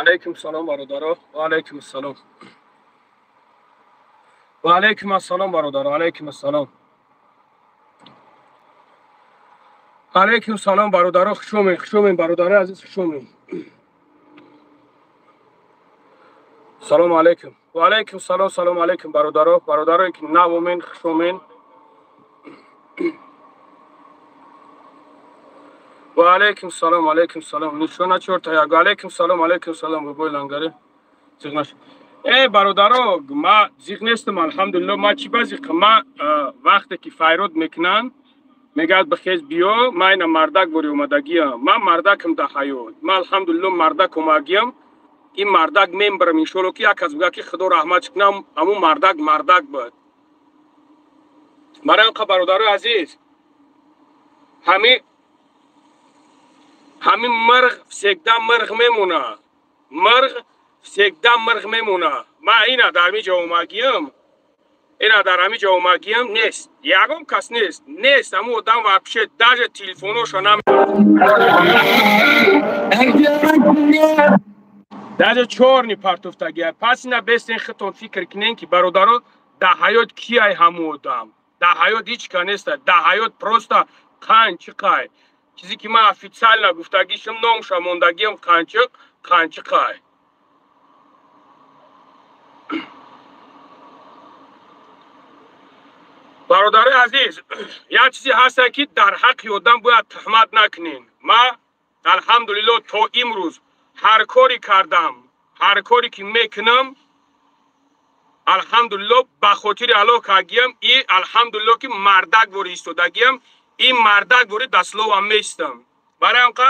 علیکم سلام برادران. و علیکم السلام. و علیکم السلام برادران. علیکم السلام. علیکم سلام برادران. خوشومین برادران عزیز، خوشومین. سلام علیکم. و علیکم سلام علیکم برادران که نوامین، خوشومین. و علیکم سلام نشونه چورتا یک. علیکم سلام بگوی لنگره زیغنش. برادران ما زیغ نیستم الحمدلله. ما چی بازی ما وقتی که فیرود میکنن میگه بخیز بیا ما اینا مردک بوری اومدگیم. ما مردکم ده حیات. ما الحمدلله مردک اومدگیم. این مردک ممبرم انشالله که یک از بگه که خدا رحمت کنم همون مردک بود. برای اینکه برادر عزیز همین مرغ سگده مرغ میمونه. مرغ سگده مرغ میمونه. ما اینا در می جا اومدگیم نیست. یکم کس نیست. همون آدم واپشه داج تلفنوشو داج چورنی پرتوفتگی. پس اینا بست این خطون فکر کنین که برادران ده حیات کیای همون آدم. ده حیات هیچ که نیست. ده حیات پروستا قای. چیزی که من افیتسال نگفتگیشم نامشم موندگیم قای. برادر عزیز یک چیزی هست که در حق آدم باید تهمت نکنین. ما الحمدلله تا امروز هر کاری کردم، هر کاری که میکنم الحمدلله بخاطر الله کاگیم. این الحمدلله که مردک بوری ایستادگیم. این مردک بوری دستلو هم میستم. برای اینکه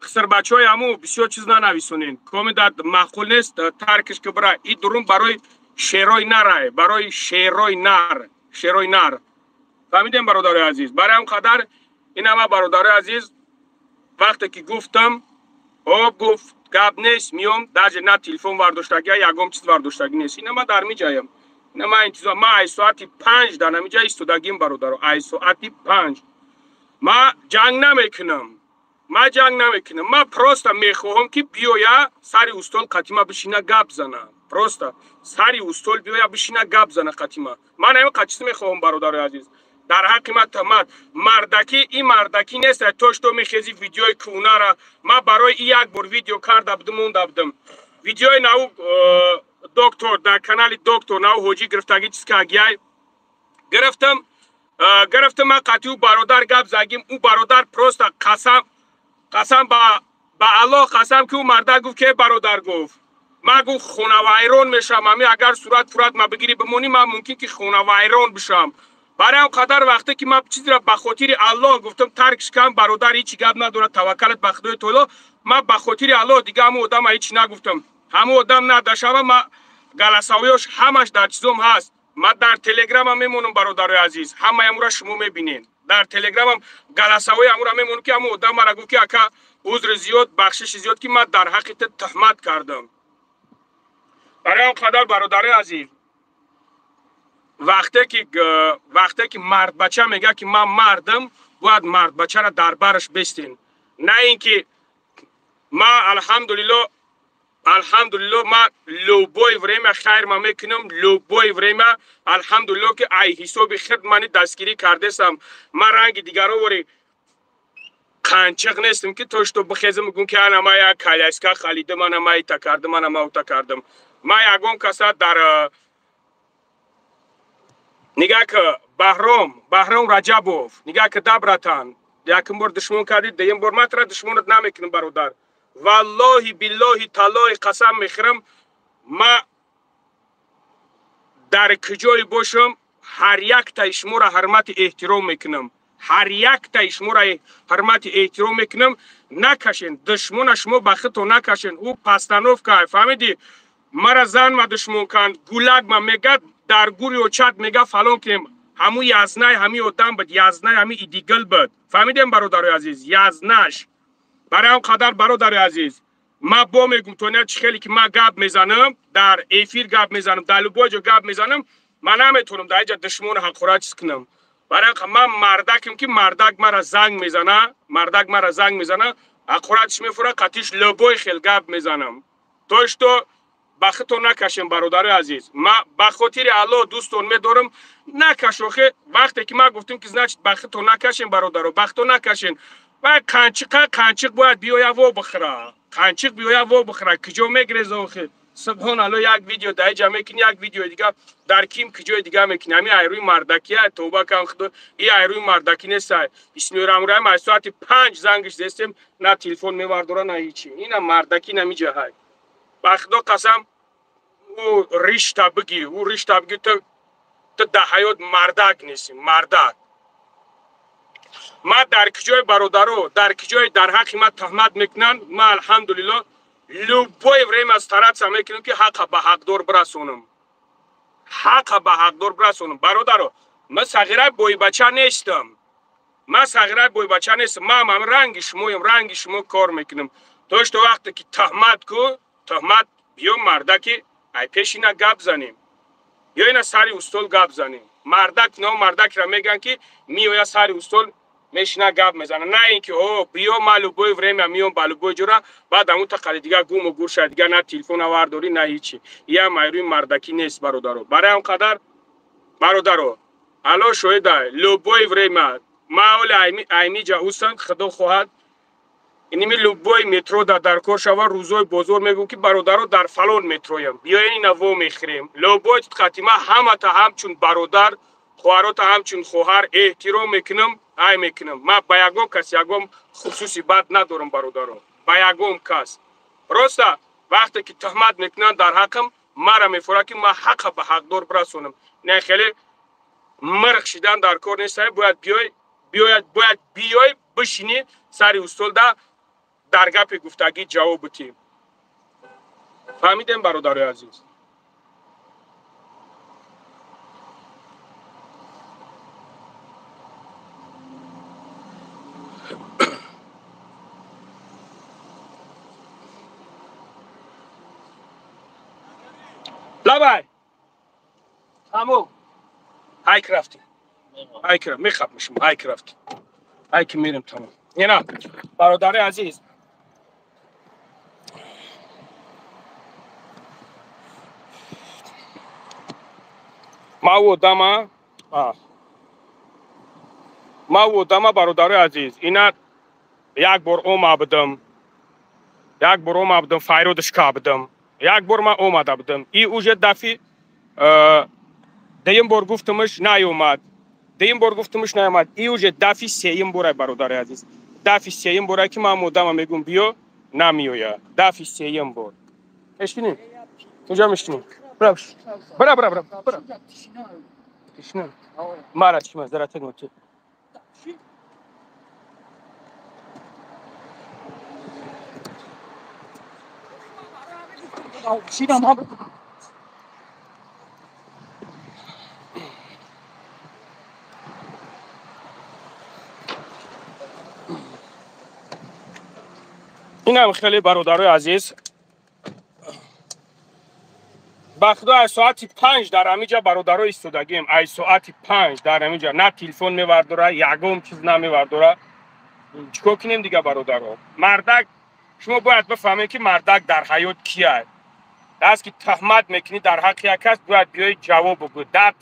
خسر بچه های همو بسیار چیز ننویسونین. کامی در معقول نیست ترکش که برای این درون برای شیرای نره، برای شیرای نر. فهمیدیم برادر عزیز؟ برای هم قدر این همه برادر عزیز وقتی که گفتم گفت گپ نیست میام درجه نه تلفن ورداشتگی یکم چیز ورداشتگی نیست. این ما در می جایم. این ما انتظار ما ای ساعت 5 در نمی جای ایستادگیم برادر. ای ساعت 5 ما جنگ نمیکنم. ما پروستا میخواهم که بیایا سری استول قتیما بشینه گپ زنه. پروستا سری استول بیایا بشینه گپ زنه قتیما. من همین قچیس میخواهم برادر عزیز. در حق ما تمام مردکی این مردکی نیست. تو میخیزی ویدیوی کونه را ما برای یک بار ویدیو کردم. ویدیوی ناو دکتر در کانال دکتر ناو هوجی گرفتگی چیز که اگیای گرفتم من قطعی برادر گپ زگیم. او برادر پروستا قسم با الله قسم که او مرده گفت که برادر گفت ما گفت خونه ویران میشم. امی اگر صورت ما بگیری بمونی من ممکن که خونه ویران بشم. برای هم قدر وقتی که من چیزی را بخاطر الله گفتم ترکش کم برادر هیچ گپ نداره توکلت به خدای تعالی. من بخاطر الله دیگه همو آدم هیچ نگفتم. همو آدم نداشتم. ما گلساویش همش در چیزم هست. ما در تلگرام هم میمونم برادر عزیز. همه امورا شما میبینین. در تلگرام هم گلساوی امورا میمونم که همو آدم مرا گفت که اکا عذر زیاد بخشش زیاد که من در حقیقت تهمت کردم. برای هم قدر برادر عزیز وقتی که مرد بچه میگه که من مردم باید مرد بچه را در برش بستین. نه اینکه ما الحمدلله ما لوبوی وریم خیر ما میکنم. لوبوی وریم الحمدلله که ای حساب خود منی دستگیری کرده سم. من رنگ دیگر رو وری قنچق نیستم که تو بخیزم میگم که انا ما یک کالسکا خلیده من ما ایتا کردم من ما اوتا کردم. ما یکم کسا در نگاه که بهرام رجبوف نگاه که دبرتان یکم بار دشمن کردید دیم بار متر دشمنت نمیکنم برادر. والله بالله تعالی قسم میخورم ما در کجای باشم هر یک تا شما را حرمت احترام میکنم. هر یک تا شما را حرمت احترام میکنم. نکشین دشمن شما بخطو نکشین. او پستانوف که فهمیدی مرا زن ما دشمن کند گولگ ما میگه در گوری و چت میگه فلان کنیم همو یزنای همی آدم بود. یزنای همی ایدیگل بود. فهمیدیم برادر عزیز یزناش. برای هم قدر برادر عزیز ما با میگم تو نه چه خیلی که ما گپ میزنم در افیر گپ میزنم در لباجو گپ میزنم من نمیتونم در اینجا دشمن حق را چیز کنم. برای من مردکم که مردک مرا زنگ میزنه اقورتش میفوره قطیش لبوی خیل گپ میزنم توش تو بختو نکشیم برادر عزیز ما بخاطر الله دوستون میدارم نکشوخه وقتی که ما گفتیم که значит بختو نکشیم برادر بختو نکشین و قنچق باید بیایا و بخره قنچق بیایا و بخره کجا میگریزه سبحان الله یک ویدیو دای جمع کنی یک ویدیو دیگه در کیم کجای دیگه میکنی همین ایروی مردکیه توبه کن خدا این ایروی مردکی نیست بسم الله الرحمن الرحیم ساعت 5 زنگش دستم نه تلفن میورداره نه هیچی اینا مردکی نمیجه های با خدا قسم او رشته بگی تو در حیات مردک نیستی مردک ما در کجای برادرو در کجای در حق ما تهمت میکنن ما الحمدلله لوبای وریم از طرف میکنم که حق به حقدار برسونم حق به حقدار برسونم برادرو ما صغیره بوی بچه نیستم ما صغیره بوی بچه نیستم ما هم رنگ شما کار میکنم توش تو وقتی که تهمت بیو مردکی ای پیشینا گپ زنیم یا اینا سری استول گپ زنیم مردک نه مردک را میگن که میویا سری استول میشنا گپ میزنه نه اینکه او بیو مالو بوی وریم میون بالو بوی جورا بعد همون تقلی دیگه گوم و گور شد دیگه نه تلفن آورداری نه هیچی یا مایروی مردکی نیست برادرو برای اون قدر برادرو الو شویده لو بوی وریم ما اول ایمی جا اوستن خدا خواهد اینمی لوبوی مترو در کورشاوا روزای بزرگ میگم که برادرو در فلان مترویم بیاین اینا و میخریم لوبوی قطیما همه تا همچون برادر خواهرو تا همچون خواهر احترام میکنم ای میکنم ما با یگم کس یگم خصوصی بد ندارم برادرو با یگم کس راستا وقتی که تهمت میکنن در حقم مرا میفوره که ما حق به حقدار برسونم نه خیلی مرغ شدن در کار نیست باید بیای بشینی سری استول در گپ گفتگی جواب بتیم فهمیدیم برادر عزیز لبای همو های کرافتی های کرافت میخواب میشم های کرافت های که میرم تمام اینا برادر عزیز ما و دما برادر عزیز اینا یک بار اومدم فایرودش کردم یک بار ما اومده بودم ای اوج دفعه دیم بار گفتمش نیومد ای اوج دفعه سیم بار برادر عزیز دفعه سیم بار که ما مدام میگم بیا نمیویا دفعه سیم بار اشکینی کجا میشینی برا تشنه مارا چی مزرعه نوچه این هم خیلی برادرای عزیز بخدا از ساعت 5 در همینجا برادرای ایستادگیم از ساعت 5 در همینجا نه تلفن میورداره یگم چیز نمیورداره چیکار کنیم دیگه برادرها مردک شما باید بفهمید که مردک در حیات کیه دست که تهمت میکنی در حق یک کس باید بیای جواب بگو در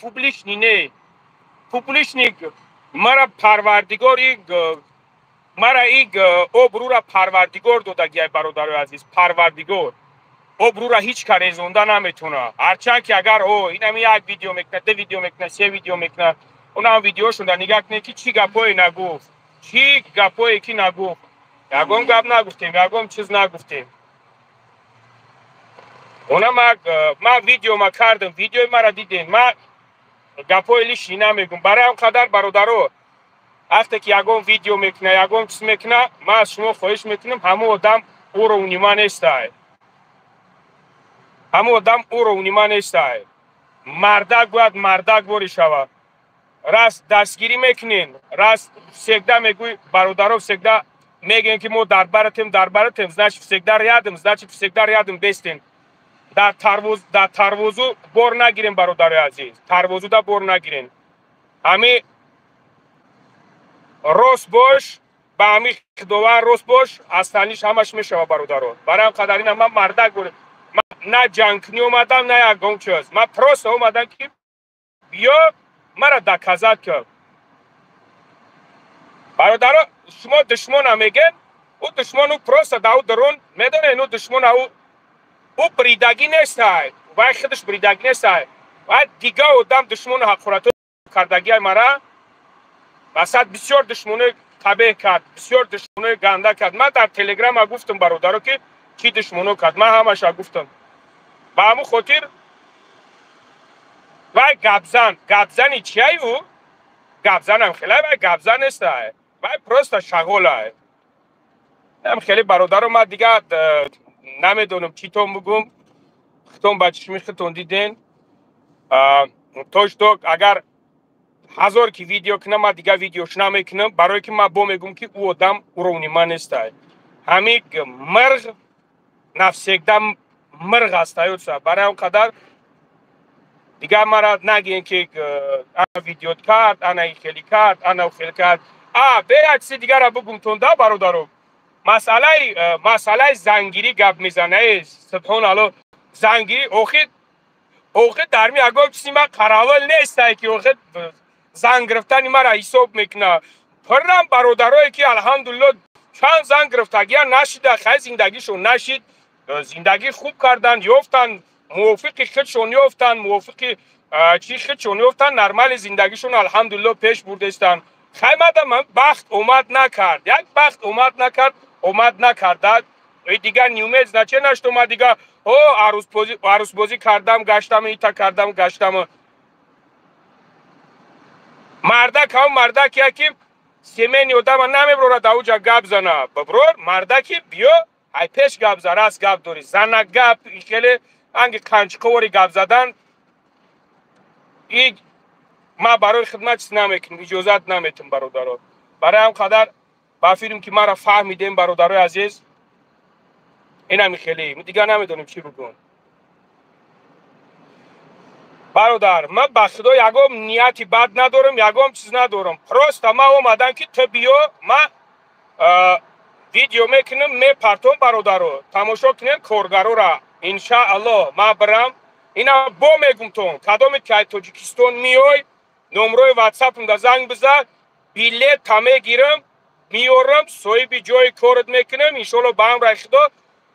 پوبلیش نیگ مرا پروردگار ابرو را پروردگار داده برادر عزیز پروردگار ابرو را هیچ کاری زنده نمیتونه هرچند که اگر اینم یک ویدیو میکنه 2 ویدیو میکنه 3 ویدیو میکنه اونم ویدیوشون در نگاه کنه که چی گپایی نگفت چی گپایی کی نگفت یگم گپ نگفتیم یگم چیز نگفتیم اونم ما ویدیو ما کردم ویدیو ما را دیدین ما گپایی لیشی نمیگم برای اون قدر برادرو وقتی که یگم ویدیو میکنه یگم چیز میکنه ما از شما خواهش میکنم همه آدم او رو اونیما نیسته مردک باید مردک باری شود راست دستگیری میکنین راست سگده میگوی برادرو سگده میگن که ما در براتیم значит سگده یادم بستین در تروزو بار نگیرین برادر عزیز تروزو دا بار نگیرین همین راست باش با همین خداوند روز باش اصلیش همش میشه برادران. برای قدر این من مردک بود. من نه جنگ اومدم نه یکم چیز. من پروس اومدم که بیا مرا دکازات کرد. برادران شما دشمن میگن او دشمن او پروس داو درون میدونه اینو دشمن او بریدگی نیست و خودش بریدگی نیست و دیگه آدم دشمن حقارت کردگی مرا وسط بسیار دشمنی قبیح کرد بسیار دشمنی گنده کرد. من در تلگرام گفتم برادران که چی دشمنی کرد من همش گفتم با همون خاطر و گبزنی چیه او گبزن هم خیلی و گبزن نیست و پروست شغل هم خیلی برادران من دیگه نمیدونم چی تون بگم خطون بچشمی خطون دیدین توش تو اگر 1000 کی ویدیو کنم من دیگه ویدیوش نمیکنم برای که من میگم که او آدم اورونی من نیست همین مرغ نفسیکدم مرغ است برای اون قدر دیگه مرا نگین که انا ویدیو کرد انا خیلی کرد انا خیلی کرد به عکسی دیگه را بگم تونده برادرم مسئله زنگیری گپ میزنه سبحان الله زنگیری اوخه در می اگه چیزی من قراول نیست که اوخه زنگ گرفتن مرا حساب میکنه پرم برادرایی که الحمدلله چند زنگ گرفتگی نشده خیلی زندگیشون نشید زندگی خوب کردن یافتن موافق خودشون یافتن موافق چی خودشون یافتن نرمال زندگیشون الحمدلله پیش بردستن خیلی من بخت اومد نکرد یک بخت اومد نکرد دیگه نیومز نچه نشد اومد دیگه عروس بازی کردم گشتم ایتا کردم گشتم مردک هم مردک یکی سیمینی آدم نمیبروره دا اوجا گپ زنه ببرور مردکی بیا های پیش گپ زنه است گپ دوری زنه گپ خیلی انگی کنچقوری گپ زدن این ما برای خدمت چیز نمیکنم اجازت نمیتونم برادران برای هم قدر بافیرم که ما را فهمیدیم برادرای عزیز این همی خیلی دیگه نمیدونیم چی بگم برادر من به خدا یکم نیتی بد ندارم یکم چیز ندارم پروست ما اومدم که تو بیا من ویدیو میکنم میپرتم برادرو تماشا کنین کارگرو را انشاءالله من برم اینا با میگم تون کدام که تاجیکستان میای نمره واتساپم دا زنگ بزن بیلیت تمه گیرم میارم صاحب جای کارت میکنم انشاءالله با هم رای خدا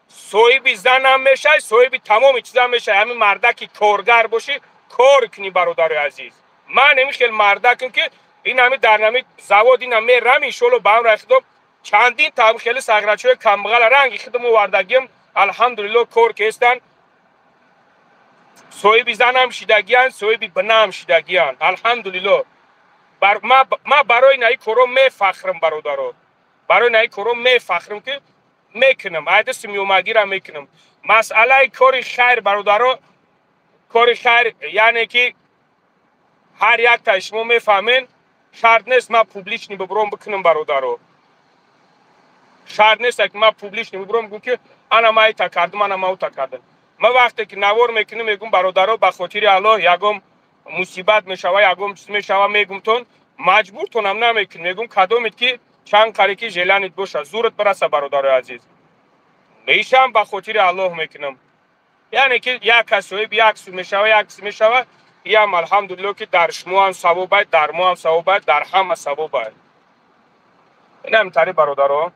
صاحب زنم میشه صاحب تمام چیزام میشه همین مردکی کارگر باشی کار کنی برادر عزیز من نمیخوام مردکم که این همین در نمی زواد اینا میرم انشاءالله با هم رای خدا چندین تا خیلی سغرچوی کمبغل رنگی خدم وردگیم الحمدلله کار کردن صاحب زنم شیدگیان صاحب بنام شیدگیان الحمدلله ما برای نای کارم میفخرم برادران برای نای کارم میفخرم که میکنم عادت میومگی را میکنم مسئله کار خیر برادران کار خیر یعنی که هر یک تا شما میفهمین شرط نیست ما پوبلیش نبرم بکنم برادران شرط نیست که ما پوبلیش نمیبرم بگم که انا ما ایتا کردم انا ما اوتا کردم ما وقتی که نوار میکنم میگم برادرها به خاطر الله یگم مصیبت میشوه یگم چیز میشوه میگم تون مجبور تونم نمیکنم میگم کدومت که چند قریکی جلانت باشه زورت برسه برادر عزیز میشم به خاطر الله میکنم یعنی که یک کسوی یک سو میشوه یک سو میشوه یم الحمدلله که در شما هم ثواب در ما هم ثواب در همه ثواب این هم تری برادرها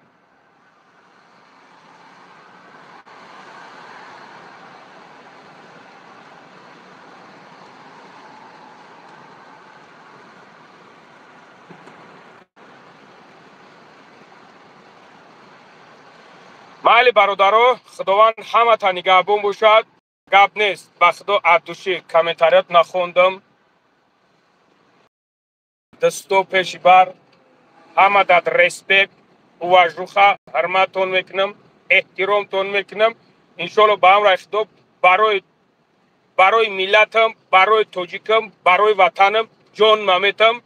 مالی برادرها خداوند همه تا نگهبان باشد گپ نیست به خدا عبدوشی کامنتاریات نخوندم دستو پیش بر همه داد ریسپکت واجوخه حرمتون میکنم احترامتون میکنم انشالله با هم رای خدا برای ملتم برای توجیکم برای وطنم جان ممیتم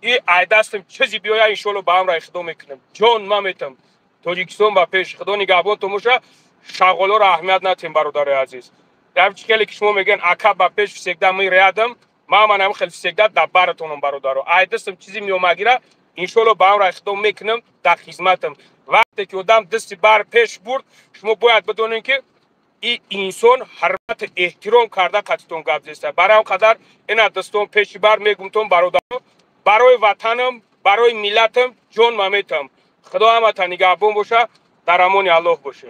این عیدستم چیزی بیاید انشالله با هم رای خدا میکنم جان ممیتم توجیکستان با پیش خدا نگهبان تو موشه شغالا را اهمیت ندیم برادر عزیز در چیزی که شما میگن عقب با پیش سگدم می ریادم من خیلی سگدت در براتونم برادر عیدستم چیزی میومگیره انشالله با هم را اقدام میکنم در خدمتم. وقتی که آدم دستی بر پیش برد شما باید بدونین که این انسان حرمت احترام کرده قطعتون گپ زیسته. برای اون قدر این دستون پیش بر میگمتون برادرم، برای وطنم برای ملتم جان ممیتم. خدا همه تا نگهبان باشه، در امان الله باشه.